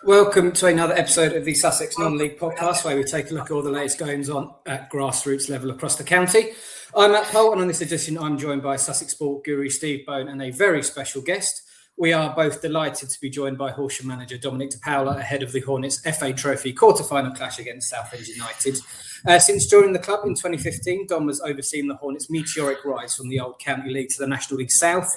Welcome to another episode of the Sussex Non-League Podcast, where we take a look at all the latest goings on at grassroots level across the county. I'm Matt Poll, and on this edition, I'm joined by Sussex sport guru Steve Bone and a very special guest. We are both delighted to be joined by Horsham manager Dominic Di Paola ahead of the Hornets FA Trophy quarter-final clash against Southend United. Since joining the club in 2015, Dom has overseen the Hornets' meteoric rise from the old County League to the National League South.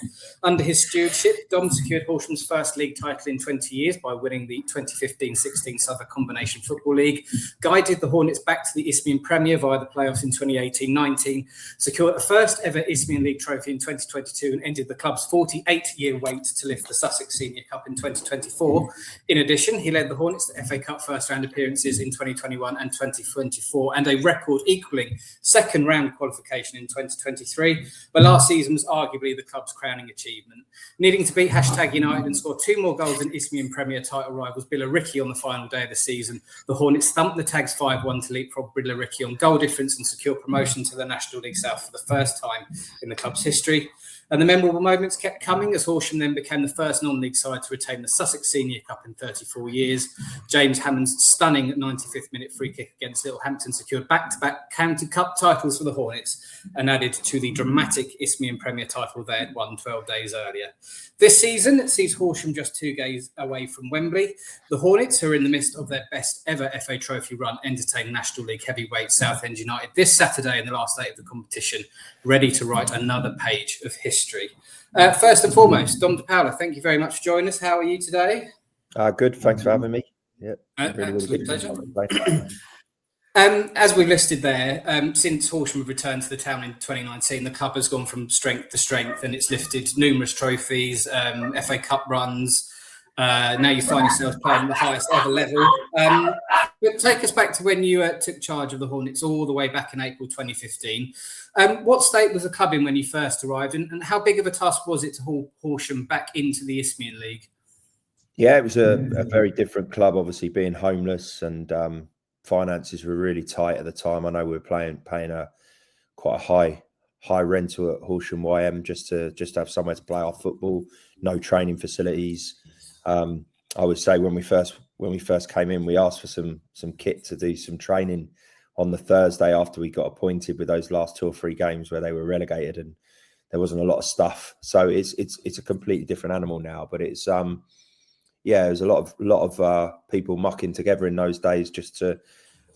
Under his stewardship, Dom secured Horsham's first league title in 20 years by winning the 2015-16 Southern Combination Football League, guided the Hornets back to the Isthmian Premier via the playoffs in 2018-19, secured a first ever Isthmian League Trophy in 2022 and ended the club's 48-year wait to lift the Sussex Senior Cup in 2024. In addition, he led the Hornets to FA Cup first round appearances in 2021 and 2024 and a record equalling second round qualification in 2023, but last season was arguably the club's crowning achievement. Needing to beat #United and score two more goals than Isthmian Premier title rivals Billericay on the final day of the season, the Hornets thumped the Tags 5-1 to leapfrog Billericay on goal difference and secure promotion to the National League South for the first time in the club's history. And the memorable moments kept coming as Horsham then became the first non-league side to retain the Sussex Senior Cup in 34 years. James Hammond's stunning 95th minute free kick against Littlehampton secured back-to-back County Cup titles for the Hornets and added to the dramatic Isthmian Premier title they had won 12 days earlier. This season, it sees Horsham just 2 days away from Wembley. The Hornets, who are in the midst of their best ever FA Trophy run, entertain National League heavyweight Southend United this Saturday in the last day of the competition, ready to write another page of history. First and foremost, Dom Di Paola, thank you very much for joining us. How are you today? Good. Thanks for having me. Yeah, absolute pleasure. As we listed there, since Horsham have returned to the town in 2019, the club has gone from strength to strength and it's lifted numerous trophies, FA Cup runs. Now you find yourselves playing at the highest ever level. But take us back to when you took charge of the Hornets all the way back in April 2015. What state was the club in when you first arrived, and how big of a task was it to haul Horsham back into the Isthmian League? Yeah, it was a very different club, obviously being homeless and finances were really tight at the time. I know we were paying quite a high rental at Horsham YM just to have somewhere to play our football, no training facilities. I would say when we first came in, we asked for some kit to do some training on the Thursday after we got appointed with those last 2 or 3 games where they were relegated and there wasn't a lot of stuff. So it's a completely different animal now, but it's there's a lot of people mucking together in those days just to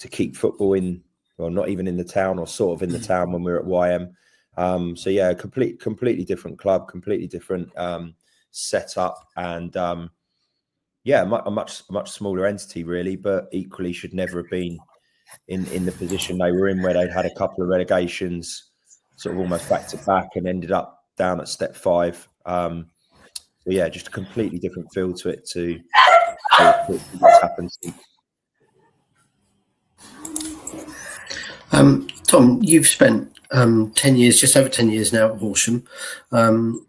keep football in, well, not even in the town or sort of in the town when we were at YM. So yeah, completely different club, completely different setup, and a much smaller entity really, but equally should never have been in the position they were in, where they'd had a couple of relegations sort of almost back to back and ended up down at step 5. So yeah, just a completely different feel to it to what's happened. Tom, you've spent 10 years, just over 10 years now at Horsham.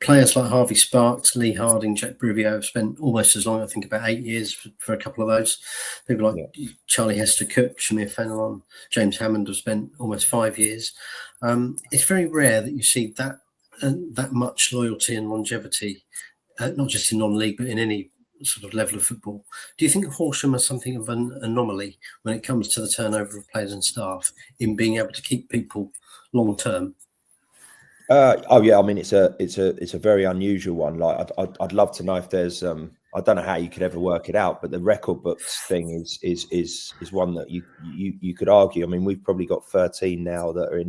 Players like Harvey Sparks, Lee Harding, Jack Bruvio have spent almost as long, I think about 8 years for a couple of those. People like Charlie Hester-Cook, Shamir Fenelon, James Hammond have spent almost 5 years. It's very rare that you see that much loyalty and longevity, not just in non-league, but in any sort of level of football. Do you think Horsham is something of an anomaly when it comes to the turnover of players and staff in being able to keep people long term? I mean it's a very unusual one. Like I'd love to know if there's I don't know how you could ever work it out, but the record books thing is one that you could argue. I mean, we've probably got 13 now that are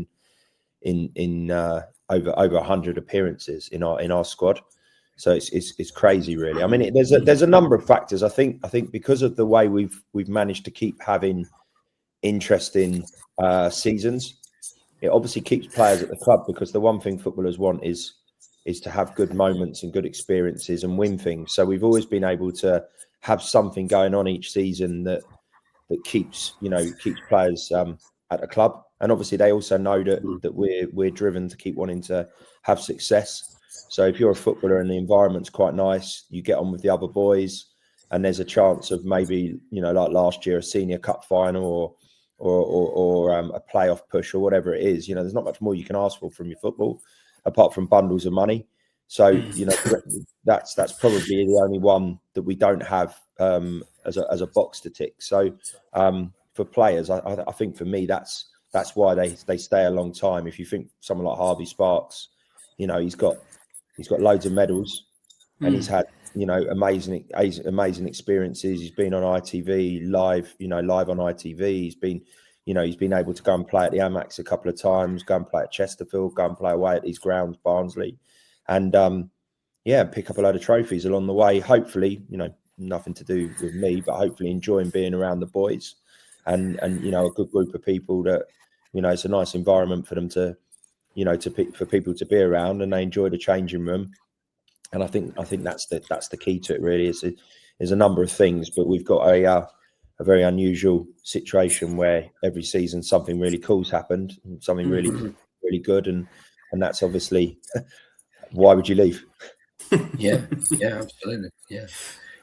in over 100 appearances in our squad. So it's crazy, really. I mean, there's a number of factors. I think because of the way we've managed to keep having interesting seasons, it obviously keeps players at the club, because the one thing footballers want is to have good moments and good experiences and win things. So we've always been able to have something going on each season that keeps players at the club. And obviously they also know that we're driven to keep wanting to have success. So if you're a footballer and the environment's quite nice, you get on with the other boys, and there's a chance of maybe, like last year, a Senior Cup final or a playoff push or whatever it is. There's not much more you can ask for from your football, apart from bundles of money. So that's probably the only one that we don't have as a box to tick. So for players, I think for me that's why they stay a long time. If you think someone like Harvey Sparks, he's got loads of medals, and he's had amazing experiences. He's been on ITV live on ITV. He's been able to go and play at the Amex a couple of times, go and play at Chesterfield, go and play away at these grounds, Barnsley, and pick up a load of trophies along the way. Hopefully, nothing to do with me, but hopefully enjoying being around the boys and a good group of people that, it's a nice environment for them to, for people to be around, and they enjoy the changing room. And I think that's the key to it, really. There's a number of things, but we've got a very unusual situation where every season something really cool's happened, something really, really good, and that's obviously why would you leave? Yeah, absolutely, yeah.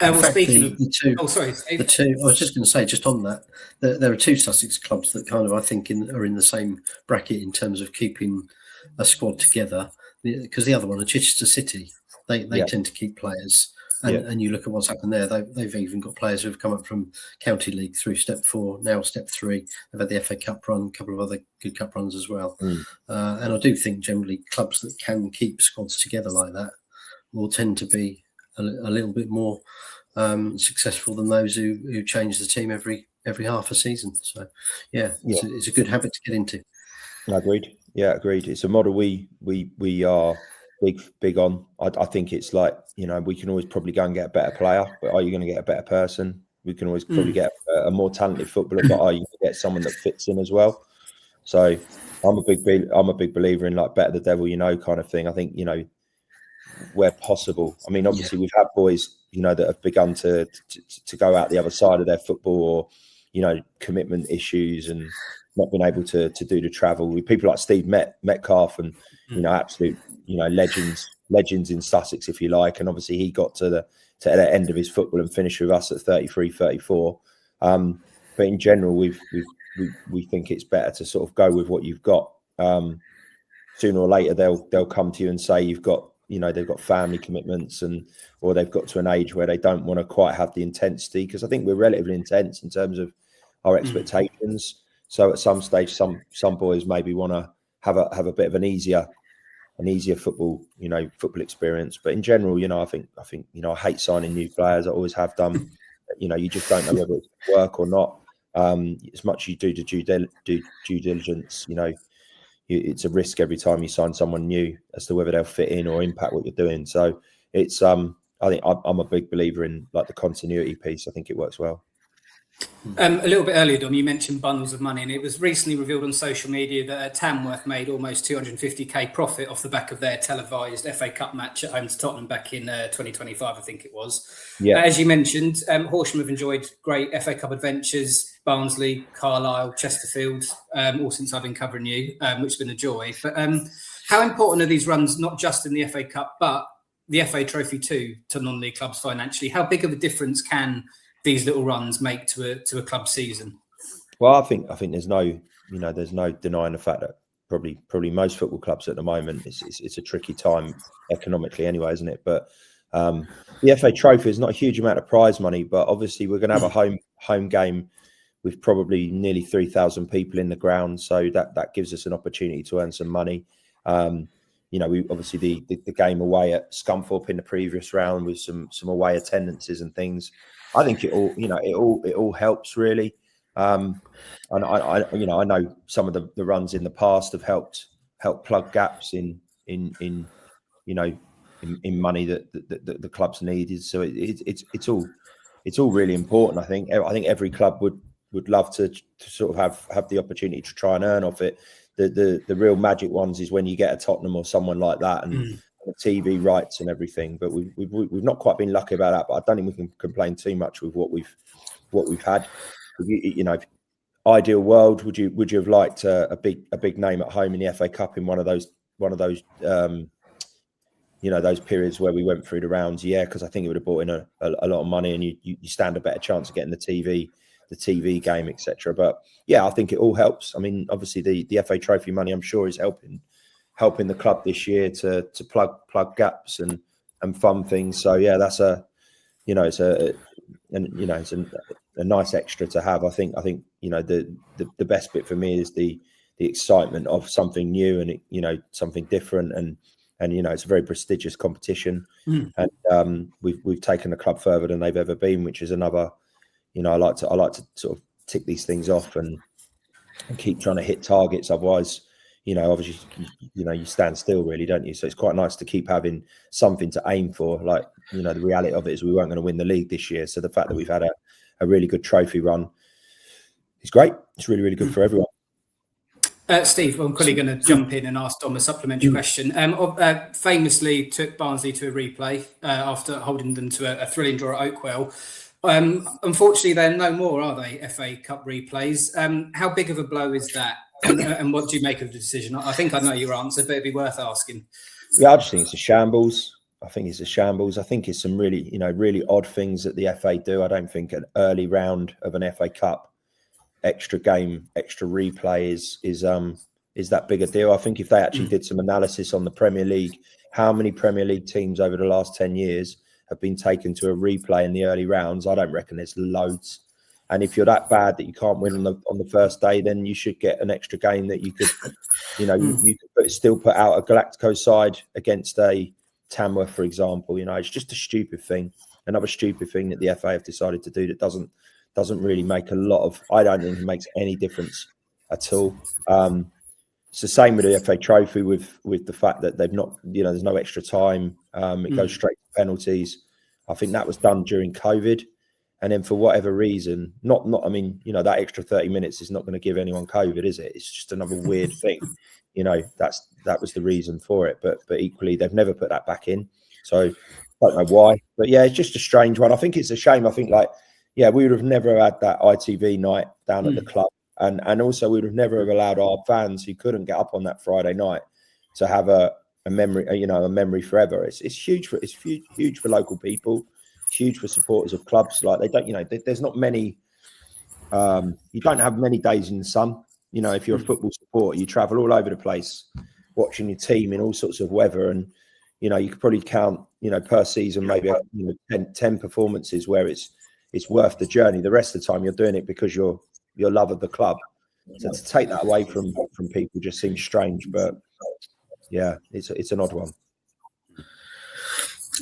Well, speaking of the two, Steve. The two. I was just going to say, just on that, there are two Sussex clubs that kind of, I think, are in the same bracket in terms of keeping a squad together. Because the other one, Chichester City, they tend to keep players, and you look at what's happened there. They've even got players who've come up from County League through Step 4, now Step 3. They've had the FA Cup run, a couple of other good cup runs as well. And I do think generally clubs that can keep squads together like that will tend to be a little bit more successful than those who change the team every half a season. So it's a good habit to get into. Agreed. Yeah, agreed. It's a model we are big on. I think it's like, we can always probably go and get a better player, but are you going to get a better person? We can always probably get a more talented footballer, but are you going to get someone that fits in as well? So I'm a big believer in like better the devil kind of thing. I think where possible. I mean, obviously we've had boys that have begun to go out the other side of their football, or commitment issues and not been able to do the travel. With people like Steve Metcalf and absolute legends in Sussex, if you like, and obviously he got to the end of his football and finished with us at 33, 34. But in general, we think it's better to sort of go with what you've got. Sooner or later, they'll come to you and say you've got. They've got family commitments or they've got to an age where they don't want to quite have the intensity, because I think we're relatively intense in terms of our expectations. So at some stage, some boys maybe want to have a bit of an easier football, football experience. But in general, I think I hate signing new players. I always have done. You just don't know whether it's work or not. As much as you do due diligence, it's a risk every time you sign someone new as to whether they'll fit in or impact what you're doing. So it's I think I'm a big believer in like the continuity piece. I think it works well. A little bit earlier, Dom, you mentioned bundles of money, and it was recently revealed on social media that Tamworth made almost 250k profit off the back of their televised FA Cup match at home to Tottenham back in 2025, I think it was. Yeah. As you mentioned, Horsham have enjoyed great FA Cup adventures, Barnsley, Carlisle, Chesterfield, all since I've been covering you, which has been a joy. But how important are these runs, not just in the FA Cup, but the FA Trophy too, to non-league clubs financially? How big of a difference can these little runs make to a club season? Well, I think there's no denying the fact that probably most football clubs at the moment it's a tricky time economically anyway, isn't it? But the FA Trophy is not a huge amount of prize money, but obviously we're going to have a home game with probably nearly 3,000 people in the ground, so that gives us an opportunity to earn some money. We obviously the game away at Scunthorpe in the previous round with some away attendances and things. I think it all helps really, and I know some of the runs in the past have helped plug gaps in money that the clubs needed. So it's all really important. I think every club would love to sort of have the opportunity to try and earn off it. The real magic ones is when you get a Tottenham or someone like that and the TV rights and everything. But we've not quite been lucky about that. But I don't think we can complain too much with what we've had. Ideal world, would you have liked a big name at home in the FA Cup in one of those those periods where we went through the rounds? Yeah, because I think it would have brought in a lot of money, and you stand a better chance of getting the TV game, etc. But yeah, I think it all helps. I mean, obviously the FA Trophy money, I'm sure, is helping helping the club this year to plug gaps and fund things. So yeah, that's it's a nice extra to have. I think the best bit for me is the excitement of something new and something different and it's a very prestigious competition. And we've taken the club further than they've ever been, which is another. I like to sort of tick these things off and keep trying to hit targets. Otherwise, obviously, you stand still, really, don't you? So it's quite nice to keep having something to aim for. Like, the reality of it is we weren't going to win the league this year. So the fact that we've had a really good trophy run is great. It's really, really good for everyone. Steve, I'm quickly going to jump in and ask Dom a supplementary question. Famously took Barnsley to a replay after holding them to a thrilling draw at Oakwell. Unfortunately, they're no more, are they, FA Cup replays? How big of a blow is that? And what do you make of the decision? I think I know your answer, but it'd be worth asking. Yeah, I just think it's a shambles. I think it's some really, really odd things that the FA do. I don't think an early round of an FA Cup extra game, extra replay is that big a deal. I think if they actually did some analysis on the Premier League, how many Premier League teams over the last 10 years have been taken to a replay in the early rounds, I don't reckon there's loads. And if you're that bad that you can't win on the first day, then you should get an extra game that you could, you could still put out a Galactico side against a Tamworth, for example. It's just a stupid thing. Another stupid thing that the FA have decided to do that doesn't really make a lot of. I don't think it makes any difference at all. It's the same with the FA Trophy with the fact that they've not, there's no extra time. It goes straight to penalties. I think that was done during COVID. And then for whatever reason, that extra 30 minutes is not going to give anyone COVID, is it? It's just another weird thing. That was the reason for it. But equally, they've never put that back in. So I don't know why. But yeah, it's just a strange one. I think it's a shame. I think we would have never had that ITV night down at the club. And also we would have never have allowed our fans who couldn't get up on that Friday night to have a memory, a memory forever. It's huge for local people. Huge for supporters of clubs. Like they don't, there's not many. You don't have many days in the sun. If you're a football supporter, you travel all over the place, watching your team in all sorts of weather, and you could probably count, per season maybe 10 performances where it's worth the journey. The rest of the time you're doing it because your love of the club. So to take that away from people just seems strange, but yeah, it's an odd one.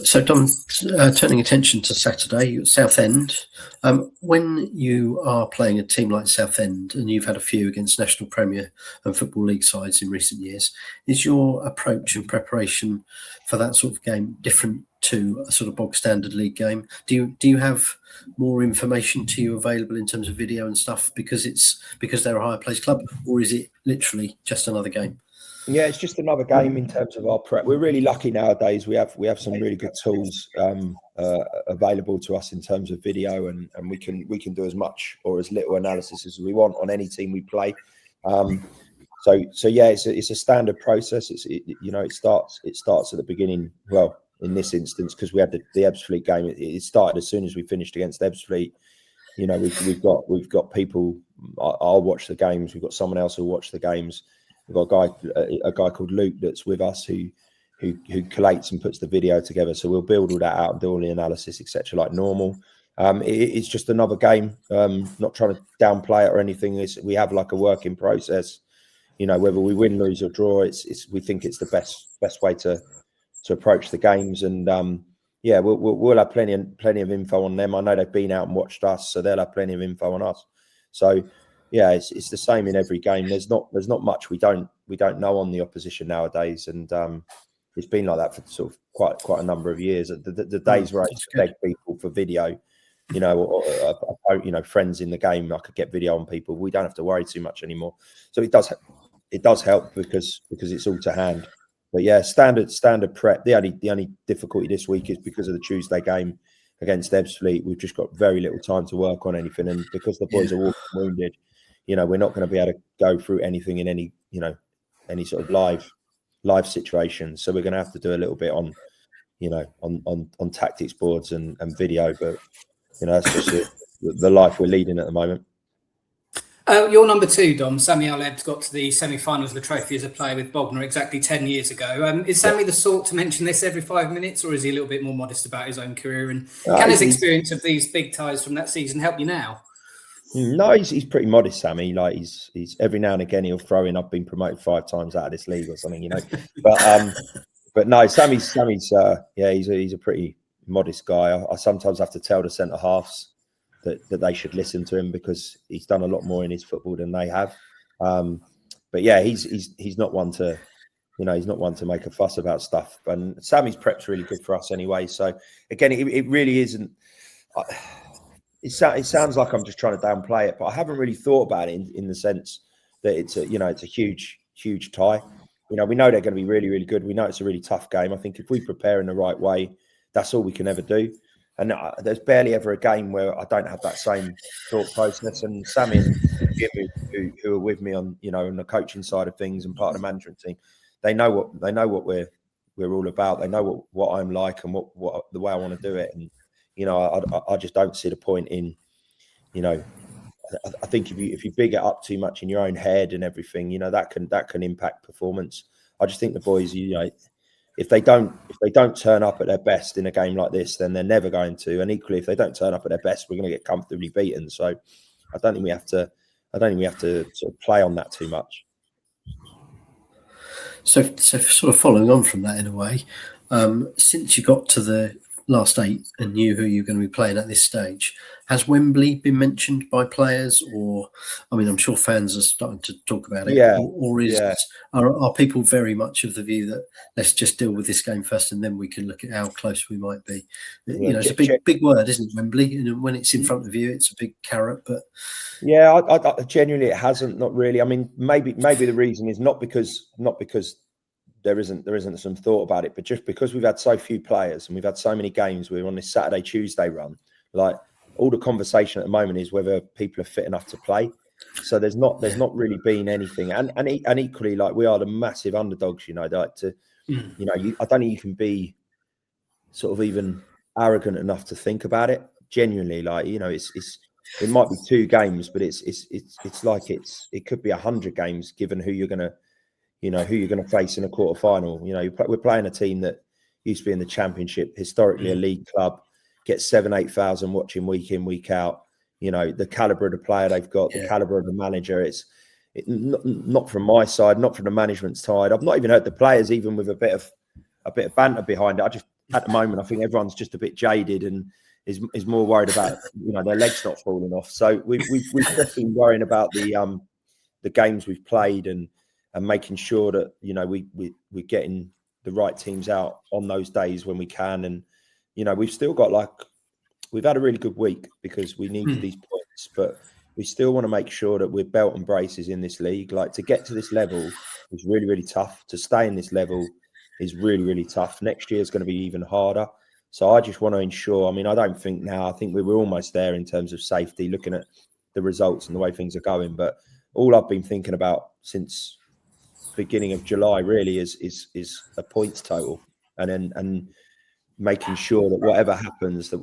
So, Dom, turning attention to Saturday, Southend, when you are playing a team like Southend, and you've had a few against National Premier and Football League sides in recent years, is your approach and preparation for that sort of game different to a sort of bog standard league game? Do you have more information to you available in terms of video and stuff because they're a higher placed club, or is it literally just another game? Yeah, it's just another game in terms of our prep. We're really lucky nowadays. We have some really good tools available to us in terms of video, and we can do as much or as little analysis as we want on any team we play. So yeah, it's a standard process. It starts at the beginning. Well, in this instance, because we had the Ebbsfleet game, it started as soon as we finished against Ebbsfleet. We've got people. I'll watch the games. We've got someone else who'll watch the games. We've got a guy called Luke that's with us who collates and puts the video together. So we'll build all that out and do all the analysis, etc., like normal. It's just another game. Not trying to downplay it or anything. We have like a working process. Whether we win, lose, or draw, we think it's the best way to approach the games. And we'll have plenty of info on them. I know they've been out and watched us, so they'll have plenty of info on us. So. Yeah, it's the same in every game. There's not much we don't know on the opposition nowadays, and it's been like that for sort of quite a number of years. The days where I used to beg people for video, or friends in the game, I could get video on people. We don't have to worry too much anymore. So it does help because it's all to hand. But yeah, standard prep. The only difficulty this week is because of the Tuesday game against Ebbsfleet. We've just got very little time to work on anything, and because the boys are walking wounded. We're not going to be able to go through anything in any sort of live situation. So we're going to have to do a little bit on tactics boards and video. But that's just the life we're leading at the moment. Your number 2, Dom, Sammy Aleb, got to the semi-finals of the trophy as a player with Bognor exactly 10 years ago. Is Sammy the sort to mention this every 5 minutes, or is he a little bit more modest about his own career? And can his experience of these big ties from that season help you now? No, he's pretty modest, Sammy. Like he's every now and again he'll throw in, I've been promoted 5 times out of this league or something, But no, Sammy's he's a pretty modest guy. I sometimes have to tell the centre halves that they should listen to him because he's done a lot more in his football than they have. But yeah, he's not one to, he's not one to make a fuss about stuff. And Sammy's prep's really good for us anyway. So again, it really isn't. It sounds like I'm just trying to downplay it, but I haven't really thought about it in the sense that it's a huge tie. We know they're going to be really, really good. We know it's a really tough game. I think if we prepare in the right way, that's all we can ever do. And there's barely ever a game where I don't have that same thought process. And Sammy and Jimmy, who are with me on, on the coaching side of things and part of the management team, they know what we're all about. They know what I'm like and what the way I want to do it. And I just don't see the point in, I think if you big it up too much in your own head and everything, that can impact performance. I just think the boys, if they don't turn up at their best in a game like this, then they're never going to. And equally, if they don't turn up at their best, we're going to get comfortably beaten. So I don't think we have to sort of play on that too much. So sort of following on from that in a way, since you got to the last 8 and knew who you're going to be playing at this stage, has Wembley been mentioned by players? Or, I'm sure fans are starting to talk about it. Yeah. Are people very much of the view that let's just deal with this game first and then we can look at how close we might be? It's a big word, isn't it, Wembley? And when it's in front of you, it's a big carrot. But yeah, I genuinely, it hasn't. Not really. Maybe the reason is not because there isn't some thought about it, but just because we've had so few players and we've had so many games, we're on this Saturday, Tuesday run, like all the conversation at the moment is whether people are fit enough to play. So there's not really been anything. And equally, like we are the massive underdogs, I don't think you can be sort of even arrogant enough to think about it. Genuinely, it might be 2 games, but it's like it could be 100 games given who you're going to face in a quarter final. We're playing a team that used to be in the Championship, historically a league club, gets 7,000-8,000 watching week in, week out. The caliber of the player they've got, the caliber of the manager. Not from my side, not from the management side. I've not even heard the players even with a bit of banter behind it. At the moment, I think everyone's just a bit jaded and is more worried about their legs not falling off. So we've just been worrying about the games we've played and making sure that we're getting the right teams out on those days when we can. And we've still got we've had a really good week because we needed these points, but we still want to make sure that we're belt and braces in this league. Like, to get to this level is really, really tough. To stay in this level is really, really tough. Next year is going to be even harder. So I just want to ensure. I think we were almost there in terms of safety, looking at the results and the way things are going. But all I've been thinking about since beginning of July really is a points total, and making sure that whatever happens, that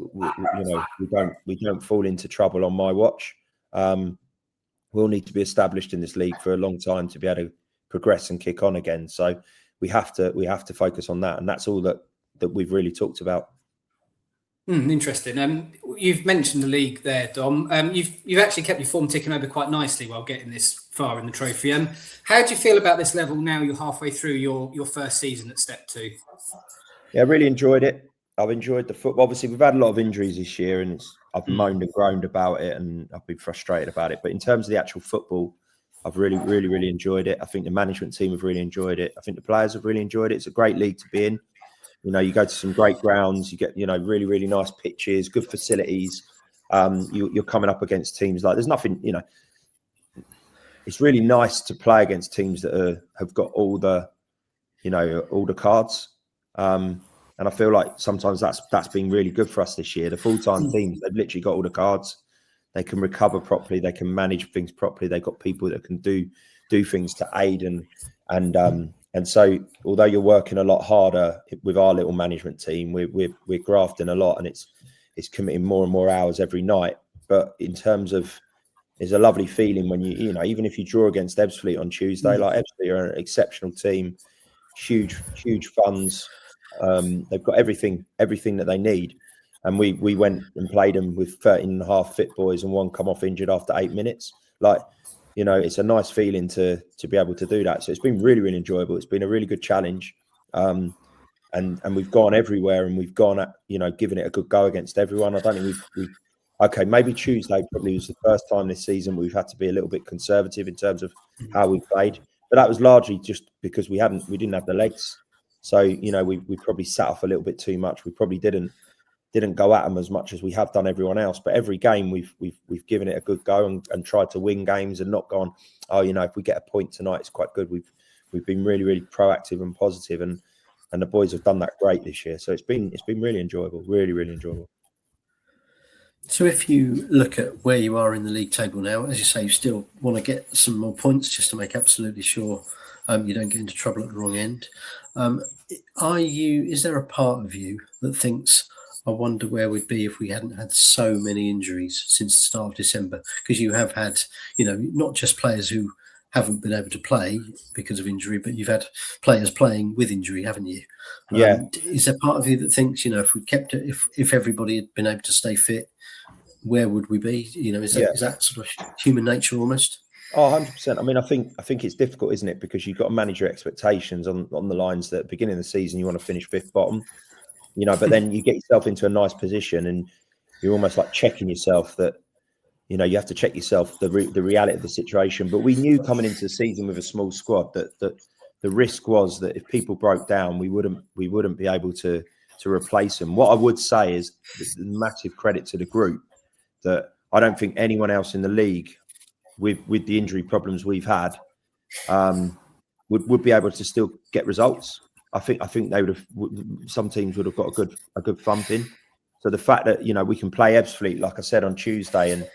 we don't fall into trouble on my watch. We'll need to be established in this league for a long time to be able to progress and kick on again. So we have to focus on that, and that's all that we've really talked about. Interesting. You've mentioned the league there, Dom. You've actually kept your form ticking over quite nicely while getting this far in the trophy. How do you feel about this level now you're halfway through your first season at Step 2? Yeah, I really enjoyed it. I've enjoyed the football. Obviously, we've had a lot of injuries this year, and I've moaned and groaned about it, and I've been frustrated about it. But in terms of the actual football, I've really, really, really enjoyed it. I think the management team have really enjoyed it. I think the players have really enjoyed it. It's a great league to be in. You go to some great grounds, you get, really, really nice pitches, good facilities. You're coming up against teams there's nothing, it's really nice to play against teams that have got all the cards. And I feel like sometimes that's been really good for us this year. The full-time teams, they've literally got all the cards. They can recover properly. They can manage things properly. They've got people that can do things to aid and so, although you're working a lot harder with our little management team, we're grafting a lot, and it's committing more and more hours every night. But in terms of is a lovely feeling when you know, even if you draw against Ebbsfleet on Tuesday, like Ebbsfleet are an exceptional team, huge funds. They've got everything that they need. And we went and played them with 13.5 fit boys and one come off injured after 8 minutes. Like, you know, it's a nice feeling to be able to do that. So it's been really, really enjoyable. It's been a really good challenge. And we've gone everywhere and we've gone at, you know, giving it a good go against everyone. I don't think we've okay, maybe Tuesday probably was the first time this season we've had to be a little bit conservative in terms of how we played. But that was largely just because we didn't have the legs. So, you know, we probably sat off a little bit too much. We probably didn't go at them as much as we have done everyone else. But every game we've given it a good go and tried to win games and not gone, oh, you know, if we get a point tonight, it's quite good. We've been really, really proactive and positive, and the boys have done that great this year. So it's been really enjoyable, really, really enjoyable. So if you look at where you are in the league table now, as you say, you still want to get some more points just to make absolutely sure you don't get into trouble at the wrong end. Is there a part of you that thinks, I wonder where we'd be if we hadn't had so many injuries since the start of December? Because you have had, you know, not just players who haven't been able to play because of injury, but you've had players playing with injury, haven't you? Yeah. Is there part of you that thinks, you know, if we kept it, if everybody had been able to stay fit, where would we be? You know, is that sort of human nature almost? Oh, 100%. I mean, I think it's difficult, isn't it? Because you've got to manage your expectations on the lines that at the beginning of the season you want to finish fifth bottom, you know, but then you get yourself into a nice position and you're almost like checking yourself that, you know, you have to check yourself the reality of the situation. But we knew coming into the season with a small squad that the risk was that if people broke down, we wouldn't be able to replace them. What I would say is massive credit to the group that I don't think anyone else in the league with the injury problems we've had would be able to still get results. I think they would have. Some teams would have got a good thumping. So the fact that, you know, we can play Ebbsfleet, like I said, on Tuesday, and,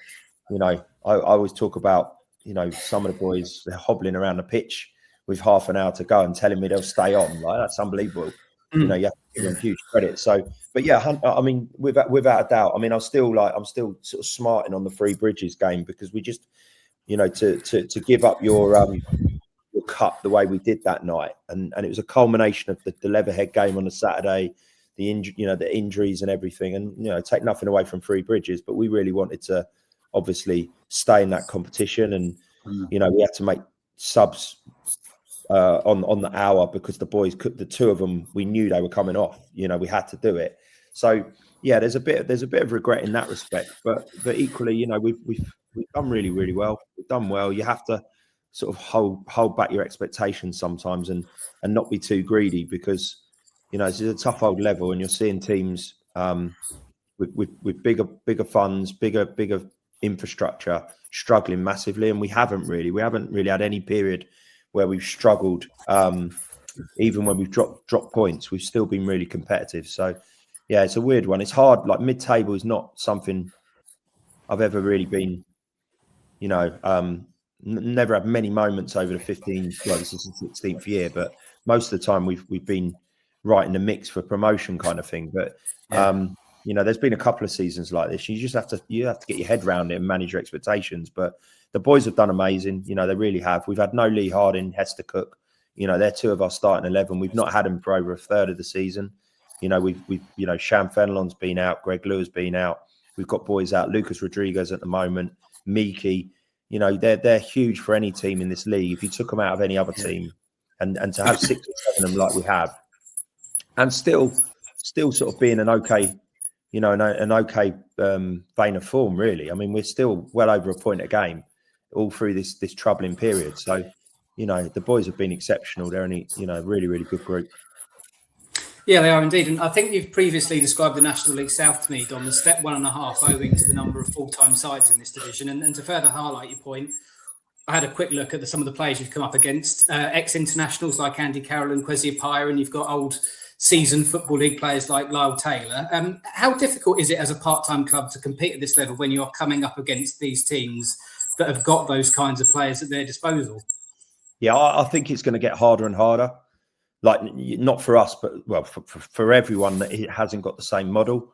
you know, I always talk about, you know, some of the boys, they're hobbling around the pitch with half an hour to go and telling me they'll stay on. Like, that's unbelievable. You know, you have to give them huge credit. So, but yeah, I mean, without a doubt, I mean, I'm still sort of smarting on the Three Bridges game because we just, you know, to give up your cup the way we did that night, and it was a culmination of the Leatherhead game on the Saturday, the injuries and everything, and, you know, take nothing away from Three Bridges, but we really wanted to obviously stay in that competition, and you know, we had to make subs on the hour because the boys the two of them, we knew they were coming off. You know, we had to do it. So yeah, there's a bit of regret in that respect, but equally, you know, we've done really, really well. We've done well. You have to sort of hold back your expectations sometimes and not be too greedy, because, you know, it's a tough old level and you're seeing teams with bigger funds, bigger infrastructure struggling massively, and we haven't really had any period where we've struggled. Even when we've dropped points, we've still been really competitive. So yeah, it's a weird one. It's hard. Like, mid-table is not something I've ever really been, you know, never had many moments over the 15, well, this is the 16th year, but most of the time we've been right in the mix for promotion kind of thing. But you know, there's been a couple of seasons like this. You just have to get your head around it and manage your expectations. But the boys have done amazing. You know, they really have. We've had no Lee Harding, Hester Cook. You know, they're two of our starting 11. We've not had them for over a third of the season. You know, we've you know, Sham Fenelon's been out, Greg Lewis been out. We've got boys out, Lucas Rodriguez at the moment, Miki. You know, they're huge for any team in this league. If you took them out of any other team, and to have 6 or 7 of them like we have, and still sort of being an okay, you know, an okay vein of form, really. I mean, we're still well over a point a game all through this troubling period. So, you know, the boys have been exceptional. They're only, you know, really, really good group. Yeah, they are indeed. And I think you've previously described the National League South to me, Dom, as step 1.5 owing to the number of full-time sides in this division. And to further highlight your point, I had a quick look at some of the players you've come up against, ex-internationals like Andy Carroll and Kwesi Appiah, and you've got old seasoned Football League players like Lyle Taylor. How difficult is it as a part-time club to compete at this level when you're coming up against these teams that have got those kinds of players at their disposal? Yeah, I think it's going to get harder and harder. Like, not for us, but well, for everyone that it hasn't got the same model.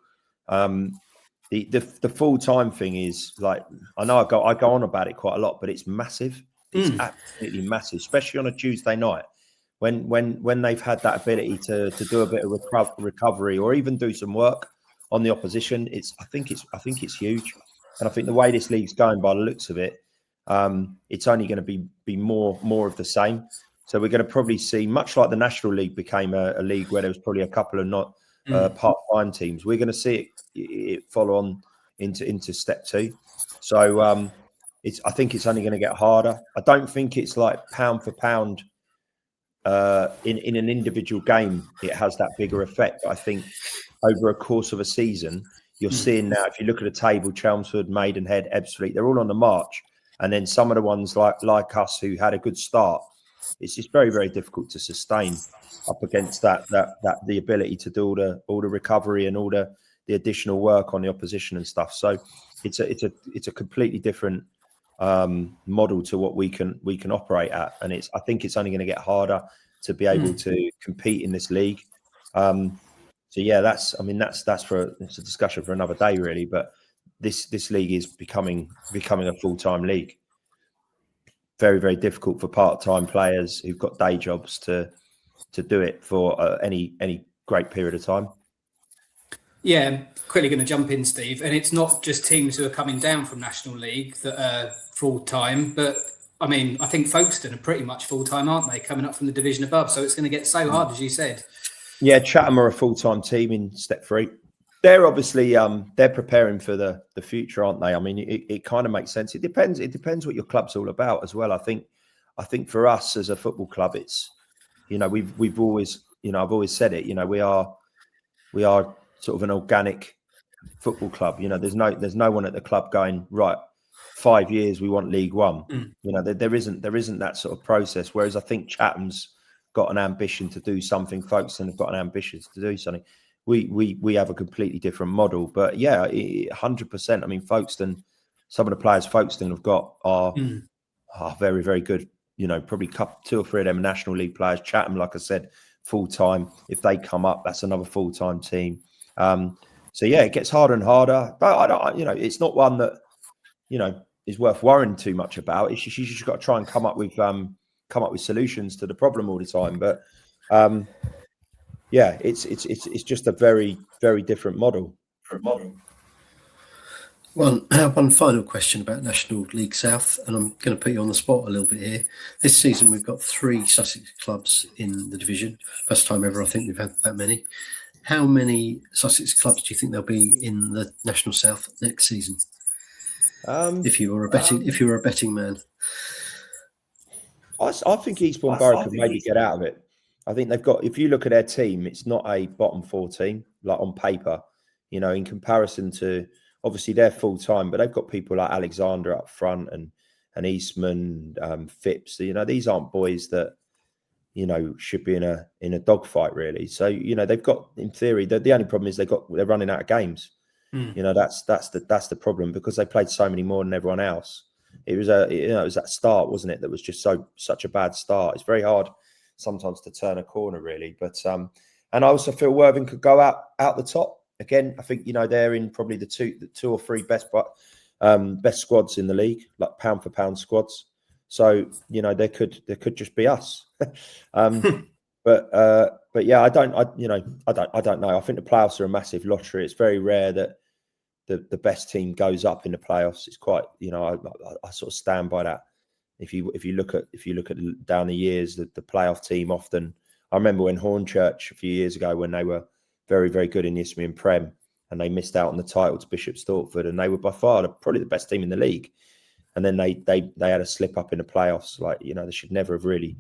the full-time thing is like, I know I go on about it quite a lot, but it's massive. It's absolutely massive, especially on a Tuesday night when they've had that ability to do a bit of recovery or even do some work on the opposition. I think it's huge, and I think the way this league's going, by the looks of it, it's only going to be more of the same. So we're going to probably see, much like the National League became a league where there was probably a couple of not part-time teams. We're going to see it follow on into step 2. So I think it's only going to get harder. I don't think it's like pound for pound in an individual game. It has that bigger effect. But I think over a course of a season, you're seeing now, if you look at the table, Chelmsford, Maidenhead, Ebbsfleet, they're all on the march. And then some of the ones like us who had a good start, it's just very, very difficult to sustain up against that the ability to do all the recovery and all the additional work on the opposition and stuff. So it's a completely different model to what we can operate at, and I think it's only going to get harder to be able to compete in this league. So yeah, that's it's a discussion for another day, really. But this league is becoming a full-time league. Very, very difficult for part-time players who've got day jobs to do it for any great period of time. Yeah, I'm quickly going to jump in, Steve. And it's not just teams who are coming down from National League that are full-time, but I mean, I think Folkestone are pretty much full-time, aren't they, coming up from the division above? So it's going to get so hard, as you said. Yeah, Chatham are a full-time team in step 3. They're obviously they're preparing for the future, aren't they? I mean, it kind of makes sense. It depends what your club's all about as well. I think for us as a football club, it's, we've always, I've always said it, we are sort of an organic football club. There's no one at the club going, right, 5 years we want League One. There isn't that sort of process. Whereas I think Chatham's got an ambition to do something, Folkestone have got an ambition to do something. We have a completely different model. But yeah, 100%. I mean, Folkestone, some of the players Folkestone have got are very, very good. Probably 2 or 3 of them are National League players. Chatham, like I said, full-time. If they come up, that's another full-time team. So yeah, it gets harder and harder. But I don't, it's not one that, is worth worrying too much about. It's just, you just got to try and come up with solutions to the problem all the time. But yeah, it's just a very, very different model. One final question about National League South, and I'm going to put you on the spot a little bit here. This season, we've got 3 Sussex clubs in the division. First time ever, I think we've had that many. How many Sussex clubs do you think there'll be in the National South next season? If you were a betting man, I think Eastbourne Borough could maybe get out of it. I think they've got. If you look at their team, it's not a bottom 4 team, like on paper. In comparison to, obviously they're full time, but they've got people like Alexander up front and Eastman, Phipps. These aren't boys that should be in a dogfight really. So they've got, in theory, the only problem is they're running out of games. That's the problem, because they played so many more than everyone else. It was that start, wasn't it? That was just such a bad start. It's very hard sometimes to turn a corner really. But and I also feel Worthing could go out the top again. I think they're in probably the two or three best squads in the league, like pound for pound squads. So they could just be us. But yeah, I don't know. I think the playoffs are a massive lottery. It's very rare that the best team goes up in the playoffs. It's quite, I sort of stand by that. If you look at down the years, the playoff team often. I remember when Hornchurch a few years ago, when they were very, very good in the Isthmian Prem, and they missed out on the title to Bishop Stortford, and they were by far probably the best team in the league. And then they had a slip up in the playoffs. Like, they should never have really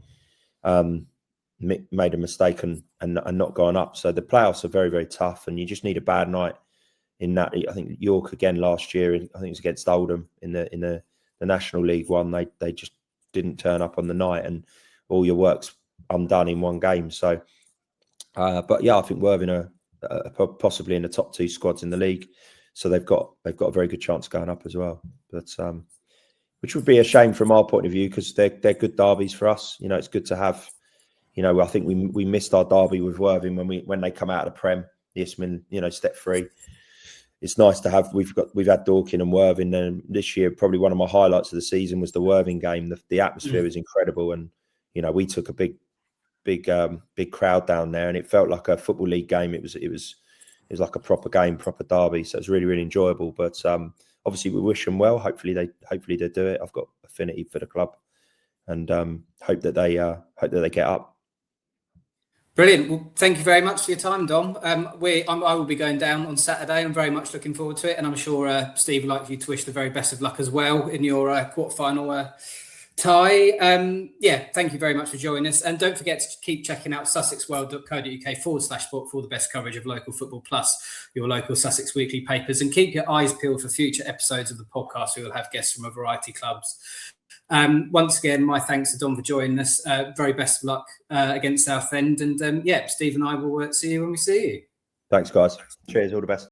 made a mistake and not gone up. So the playoffs are very, very tough, and you just need a bad night in that. I think York again last year, I think it was against Oldham in the National League one. They just didn't turn up on the night, and all your work's undone in one game. So, but yeah, I think Worthing are possibly in the top 2 squads in the league. So they've got a very good chance of going up as well. But which would be a shame from our point of view, because they're good derbies for us. It's good to have. I think we missed our derby with Worthing when they come out of the Prem, the Isthmian, step 3. it's nice to have. We've had Dorking and Worthing, and this year probably one of my highlights of the season was the Worthing game. The atmosphere was incredible, and we took a big crowd down there, and it felt like a football league game. It was like a proper game, proper derby. So it was really, really enjoyable. But obviously we wish them well. Hopefully they do it. I've got affinity for the club, and hope that they get up. Brilliant. Well, thank you very much for your time, Dom. I will be going down on Saturday. I'm very much looking forward to it, and I'm sure Steve would like you to wish the very best of luck as well in your quarterfinal tie. Thank you very much for joining us, and don't forget to keep checking out sussexworld.co.uk/sport for all the best coverage of local football, plus your local Sussex weekly papers, and keep your eyes peeled for future episodes of the podcast. We will have guests from a variety of clubs. Once again, my thanks to Dom for joining us. Very best of luck against Southend, and Steve and I will see you when we see you. Thanks, guys. Cheers. All the best.